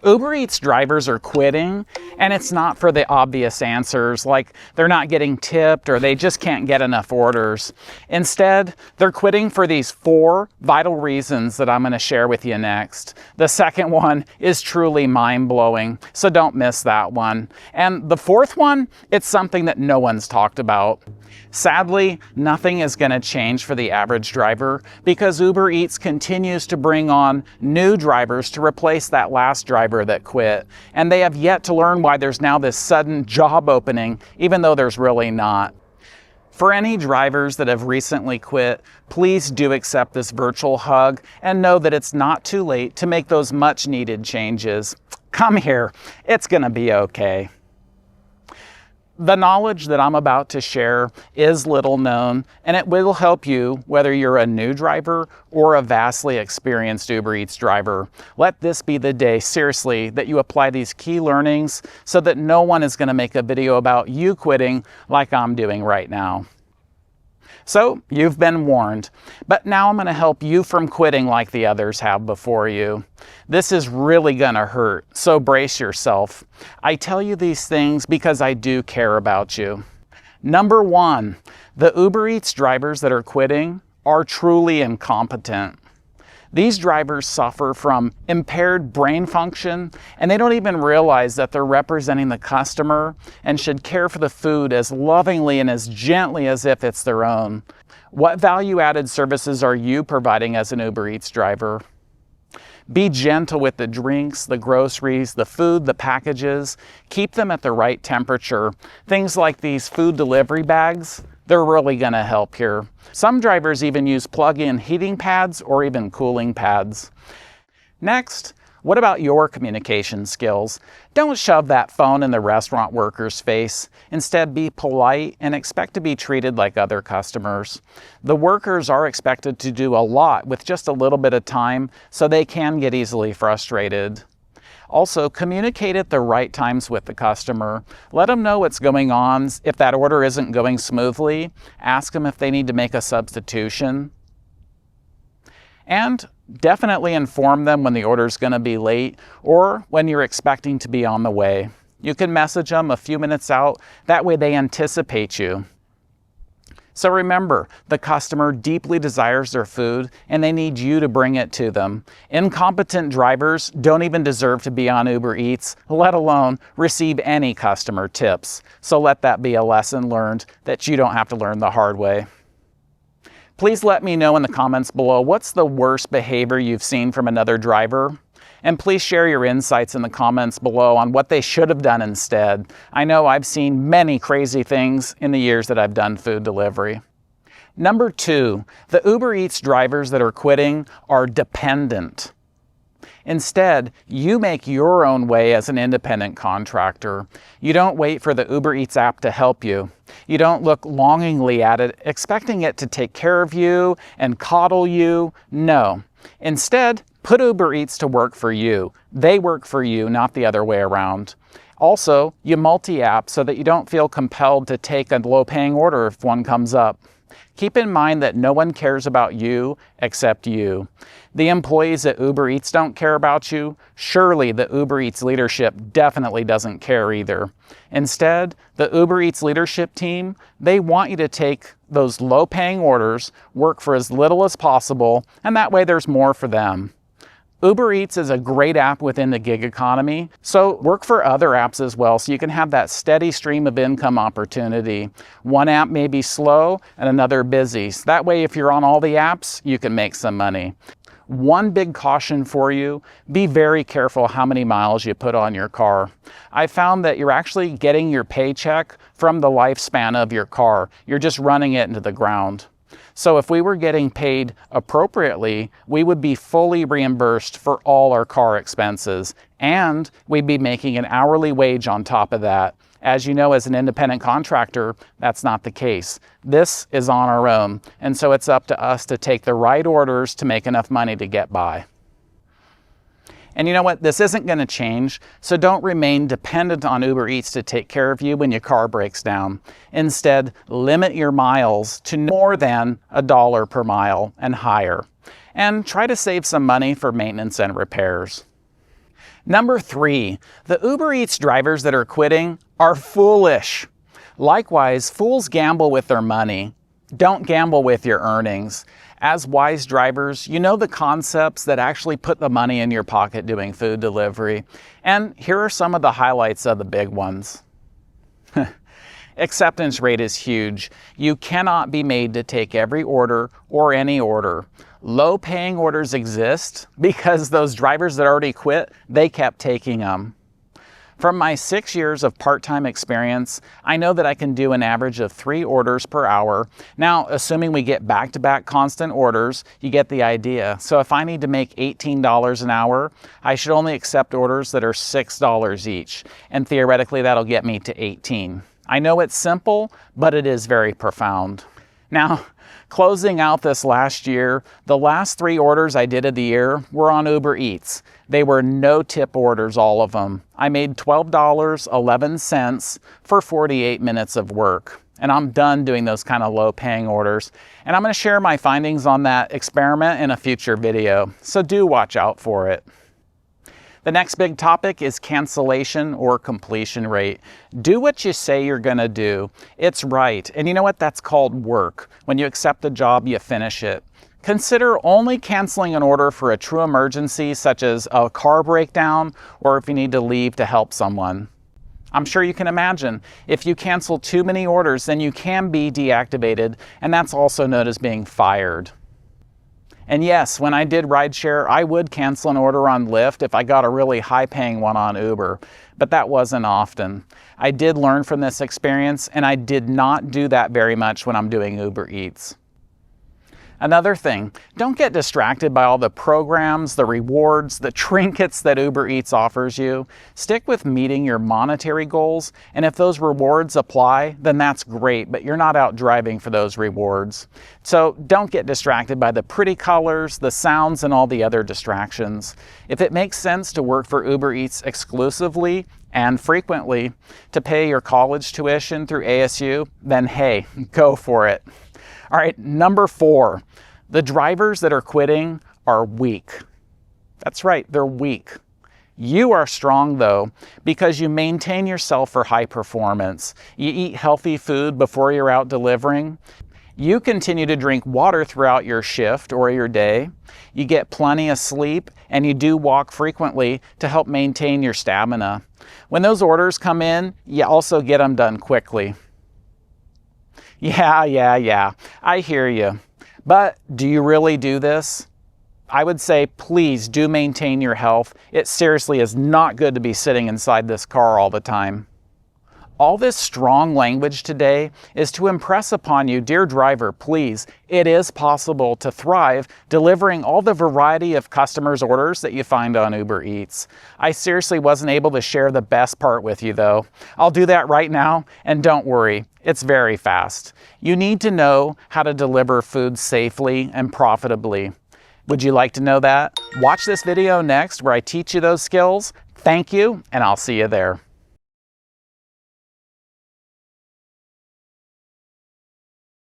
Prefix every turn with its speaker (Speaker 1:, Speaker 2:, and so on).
Speaker 1: Uber Eats drivers are quitting, and it's not for the obvious answers like they're not getting tipped or they just can't get enough orders. Instead, they're quitting for these 4 vital reasons that I'm going to share with you next. The second one is truly mind-blowing, so don't miss that one. And the fourth one, it's something that no one's talked about. Sadly, nothing is going to change for the average driver because Uber Eats continues to bring on new drivers to replace that last driver that quit. And they have yet to learn why there's now this sudden job opening, even though there's really not. For any drivers that have recently quit, please do accept this virtual hug and know that it's not too late to make those much needed changes. Come here, it's going to be okay. The knowledge that I'm about to share is little known, and it will help you whether you're a new driver or a vastly experienced Uber Eats driver. Let this be the day, seriously, that you apply these key learnings so that no one is going to make a video about you quitting like I'm doing right now. So, you've been warned, but now I'm going to help you from quitting like the others have before you. This is really going to hurt, so brace yourself. I tell you these things because I do care about you. Number 1, the Uber Eats drivers that are quitting are truly incompetent. These drivers suffer from impaired brain function, and they don't even realize that they're representing the customer and should care for the food as lovingly and as gently as if it's their own. What value-added services are you providing as an Uber Eats driver? Be gentle with the drinks, the groceries, the food, the packages. Keep them at the right temperature. Things like these food delivery bags, they're really going to help here. Some drivers even use plug-in heating pads or even cooling pads. Next, what about your communication skills? Don't shove that phone in the restaurant worker's face. Instead, be polite and expect to be treated like other customers. The workers are expected to do a lot with just a little bit of time, so they can get easily frustrated. Also, communicate at the right times with the customer. Let them know what's going on. If that order isn't going smoothly, ask them if they need to make a substitution. And definitely inform them when the order is going to be late or when you're expecting to be on the way. You can message them a few minutes out. That way they anticipate you. So remember, the customer deeply desires their food and they need you to bring it to them. Incompetent drivers don't even deserve to be on Uber Eats, let alone receive any customer tips. So let that be a lesson learned that you don't have to learn the hard way. Please let me know in the comments below what's the worst behavior you've seen from another driver. And please share your insights in the comments below on what they should have done instead. I know I've seen many crazy things in the years that I've done food delivery. Number 2, the Uber Eats drivers that are quitting are dependent. Instead, you make your own way as an independent contractor. You don't wait for the Uber Eats app to help you. You don't look longingly at it, expecting it to take care of you and coddle you. No. Instead, put Uber Eats to work for you. They work for you, not the other way around. Also, you multi-app so that you don't feel compelled to take a low-paying order if one comes up. Keep in mind that no one cares about you except you. The employees at Uber Eats don't care about you. Surely the Uber Eats leadership definitely doesn't care either. Instead, the Uber Eats leadership team, they want you to take those low-paying orders, work for as little as possible, and that way there's more for them. Uber Eats is a great app within the gig economy, so work for other apps as well so you can have that steady stream of income opportunity. One app may be slow and another busy. So that way, if you're on all the apps, you can make some money. One big caution for you, be very careful how many miles you put on your car. I found that you're actually getting your paycheck from the lifespan of your car. You're just running it into the ground. So if we were getting paid appropriately, we would be fully reimbursed for all our car expenses, and we'd be making an hourly wage on top of that. As you know, as an independent contractor, that's not the case. This is on our own, and so it's up to us to take the right orders to make enough money to get by. And you know what? This isn't going to change, so don't remain dependent on Uber Eats to take care of you when your car breaks down. Instead, limit your miles to more than $1 per mile and higher. And try to save some money for maintenance and repairs. Number 3, the Uber Eats drivers that are quitting are foolish. Likewise, fools gamble with their money. Don't gamble with your earnings. As wise drivers, you know the concepts that actually put the money in your pocket doing food delivery. And here are some of the highlights of the big ones. Acceptance rate is huge. You cannot be made to take every order or any order. Low-paying orders exist because those drivers that already quit, they kept taking them. From my 6 years of part-time experience, I know that I can do an average of 3 orders per hour. Now, assuming we get back-to-back constant orders, you get the idea. So if I need to make $18 an hour, I should only accept orders that are $6 each. And theoretically, that'll get me to $18. I know it's simple, but it is very profound. Now, closing out this last year, the last 3 orders I did of the year were on Uber Eats. They were no tip orders, all of them. I made $12.11 for 48 minutes of work. And I'm done doing those kind of low paying orders. And I'm going to share my findings on that experiment in a future video. So do watch out for it. The next big topic is cancellation or completion rate. Do what you say you're gonna do. It's right. And you know what? That's called work. When you accept a job, you finish it. Consider only canceling an order for a true emergency, such as a car breakdown, or if you need to leave to help someone. I'm sure you can imagine, if you cancel too many orders, then you can be deactivated, and that's also known as being fired. And yes, when I did rideshare, I would cancel an order on Lyft if I got a really high-paying one on Uber, but that wasn't often. I did learn from this experience, and I did not do that very much when I'm doing Uber Eats. Another thing, don't get distracted by all the programs, the rewards, the trinkets that Uber Eats offers you. Stick with meeting your monetary goals, and if those rewards apply, then that's great, but you're not out driving for those rewards. So don't get distracted by the pretty colors, the sounds, and all the other distractions. If it makes sense to work for Uber Eats exclusively and frequently to pay your college tuition through ASU, then hey, go for it. All right, number 4, the drivers that are quitting are weak. That's right, they're weak. You are strong though, because you maintain yourself for high performance. You eat healthy food before you're out delivering. You continue to drink water throughout your shift or your day. You get plenty of sleep, and you do walk frequently to help maintain your stamina. When those orders come in, you also get them done quickly. Yeah, I hear you. But do you really do this? I would say please do maintain your health. It seriously is not good to be sitting inside this car all the time. All this strong language today is to impress upon you, dear driver, please, it is possible to thrive delivering all the variety of customers' orders that you find on Uber Eats. I seriously wasn't able to share the best part with you though. I'll do that right now, and don't worry, it's very fast. You need to know how to deliver food safely and profitably. Would you like to know that? Watch this video next where I teach you those skills. Thank you, and I'll see you there.